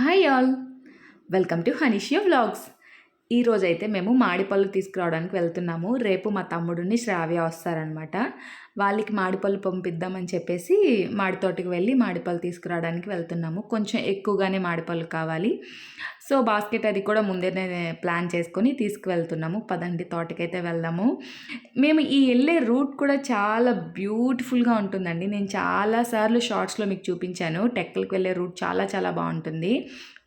Hi all, welcome to Hanishia vlogs. ఈరోజైతే మేము మామిడిపళ్ళు తీసుకురావడానికి వెళ్తున్నాము. రేపు మా తమ్ముడిని శ్రావ్య వస్తారనమాట. వాళ్ళకి మామిడిపళ్ళు పంపిద్దామని చెప్పేసి మామిడి తోటకి వెళ్ళి మామిడిపళ్ళు తీసుకురావడానికి వెళ్తున్నాము. కొంచెం ఎక్కువగానే మామిడిపళ్ళు కావాలి. సో బాస్కెట్ అది కూడా ముందేనే ప్లాన్ చేసుకొని తీసుకువెళ్తున్నాము. పదండి తోటకైతే వెళ్దాము. మేము ఈ వెళ్ళే రూట్ కూడా చాలా బ్యూటిఫుల్గా ఉంటుందండి. నేను చాలాసార్లు షార్ట్స్లో మీకు చూపించాను. టెక్కలకి వెళ్ళే రూట్ చాలా చాలా బాగుంటుంది.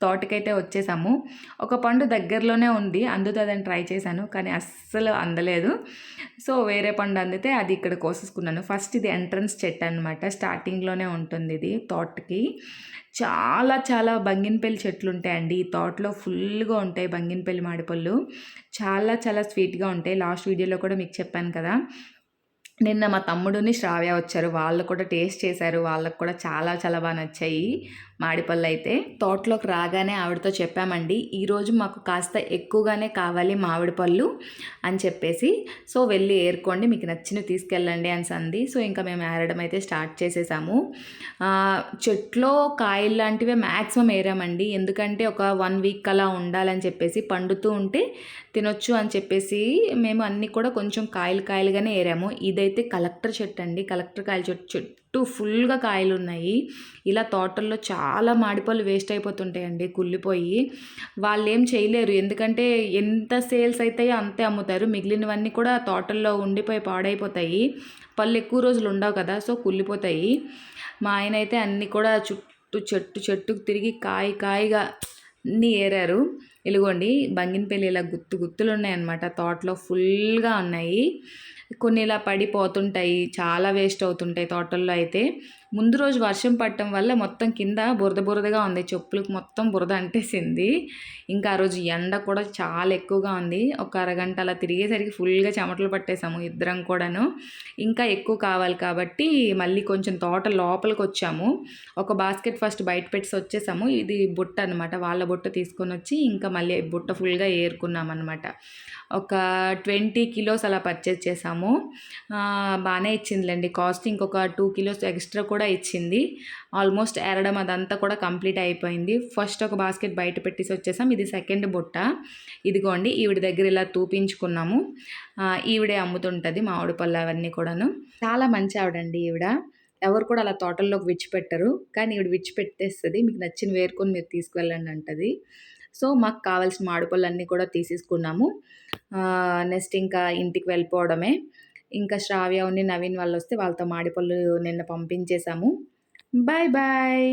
తోటకైతే వచ్చేసాము. ఒక పండు దగ్గరలోనే ఉంది, అందుతుందని ట్రై చేశాను కానీ అస్సలు అందలేదు. సో వేరే పండు అందితే అది ఇక్కడ కోసేసుకున్నాను. ఫస్ట్ ఇది ఎంట్రన్స్ చెట్టు అనమాట. స్టార్టింగ్లోనే ఉంటుంది ఇది తోటకి. చాలా చాలా బంగినపల్లి చెట్లు ఉంటాయండి ఈ తోటలో. ఫుల్గా ఉంటాయి బంగినపల్లి మామిడిపళ్ళు. చాలా చాలా స్వీట్గా ఉంటాయి. లాస్ట్ వీడియోలో కూడా మీకు చెప్పాను కదా. నిన్న మా తమ్ముడుని శ్రావ్య వచ్చారు. వాళ్ళు కూడా టేస్ట్ చేశారు. వాళ్ళకు కూడా చాలా చాలా బాగా నచ్చాయి మామిడిపళ్ళు అయితే. తోటలోకి రాగానే ఆవిడతో చెప్పామండి, ఈరోజు మాకు కాస్త ఎక్కువగానే కావాలి మామిడి పళ్ళు అని చెప్పేసి. సో వెళ్ళి ఏరుకోండి, మీకు నచ్చినవి తీసుకెళ్ళండి అని అంది. సో ఇంకా మేము ఏరడం అయితే స్టార్ట్ చేసేసాము. చెట్లో కాయలు లాంటివే మ్యాక్సిమం ఏరామండి. ఎందుకంటే ఒక 1 వీక్ అలా ఉండాలని చెప్పేసి, పండుతూ ఉంటే తినొచ్చు అని చెప్పేసి మేము అన్నీ కూడా కొంచెం కాయలు కాయలుగానే ఏరాము. ఇదైతే కలెక్టర్ చెట్టు అండి. కలెక్టర్ కాయల చెట్టు ఫుల్గా కాయలు ఉన్నాయి. ఇలా తోటల్లో చాలా మామిడిపళ్ళు వేస్ట్ అయిపోతుంటాయండి కుళ్ళిపోయి. వాళ్ళు ఏం చేయలేరు, ఎందుకంటే ఎంత సేల్స్ అవుతాయో అంతే అమ్ముతారు. మిగిలినవన్నీ కూడా తోటల్లో ఉండిపోయి పాడైపోతాయి. పళ్ళు ఎక్కువ రోజులు ఉండవు కదా, సో కుళ్ళిపోతాయి. మా ఆయన అయితే అన్నీ కూడా చుట్టూ చెట్టుకు తిరిగి కాయగా అన్నీ ఏరారు. ఇదిగోండి బంగినపల్లి ఇలా గుత్తులు ఉన్నాయన్నమాట. తోటలో ఫుల్గా ఉన్నాయి. కొన్ని ఇలా పడిపోతుంటాయి, చాలా వేస్ట్ అవుతుంటాయి తోటల్లో అయితే. ముందు రోజు వర్షం పడటం వల్ల మొత్తం కింద బురదగా ఉంది. చెప్పులకు మొత్తం బురద అంటేసింది. ఇంకా ఆ రోజు ఎండ కూడా చాలా ఎక్కువగా ఉంది. ఒక అరగంట అలా తిరిగేసరికి ఫుల్గా చెమటలు పట్టేసాము ఇద్దరం కూడాను. ఇంకా ఎక్కువ కావాలి కాబట్టి మళ్ళీ కొంచెం తోట లోపలికి వచ్చాము. ఒక బాస్కెట్ ఫస్ట్ బయట పెట్టి వచ్చేసాము. ఇది బుట్ట అనమాట, వాళ్ళ బుట్ట తీసుకొని వచ్చి ఇంకా మళ్ళీ బుట్ట ఫుల్గా ఏరుకున్నాం అనమాట. ఒక 20 కిలోస్ అలా పర్చేజ్ చేసాము. బాగానే ఇచ్చిందిలేండి కాస్ట్. ఇంకొక 2 కిలోస్ ఎక్స్ట్రా కూడా ఇచ్చింది. ఆల్మోస్ట్ ఏరడం అదంతా కూడా కంప్లీట్ అయిపోయింది. ఫస్ట్ ఒక బాస్కెట్ బయట పెట్టేసి వచ్చేసాం. ఇది సెకండ్ బుట్ట. ఇదిగోండి ఈవిడ దగ్గర ఇలా చూపించుకున్నాము. ఈవిడే అమ్ముతుంటుంది మామిడి పళ్ళు అవన్నీ కూడాను. చాలా మంచి ఆవిడండి ఈవిడ. ఎవరు కూడా అలా తోటల్లోకి విడిచిపెట్టరు, కానీ ఈవిడ విడిచిపెట్టేస్తుంది. మీకు నచ్చిన వేరుకొని మీరు తీసుకువెళ్ళండి అంటది. సో మాకు కావాల్సిన మామిడిపళ్ళు అన్నీ కూడా తీసేసుకున్నాము. నెక్స్ట్ ఇంకా ఇంటికి వెళ్ళిపోవడమే. ఇంకా శ్రావ్య నవీన్ వాళ్ళు వస్తే వాళ్ళతో మామిడిపళ్ళు నిన్న పంపించేశాము. Bye bye.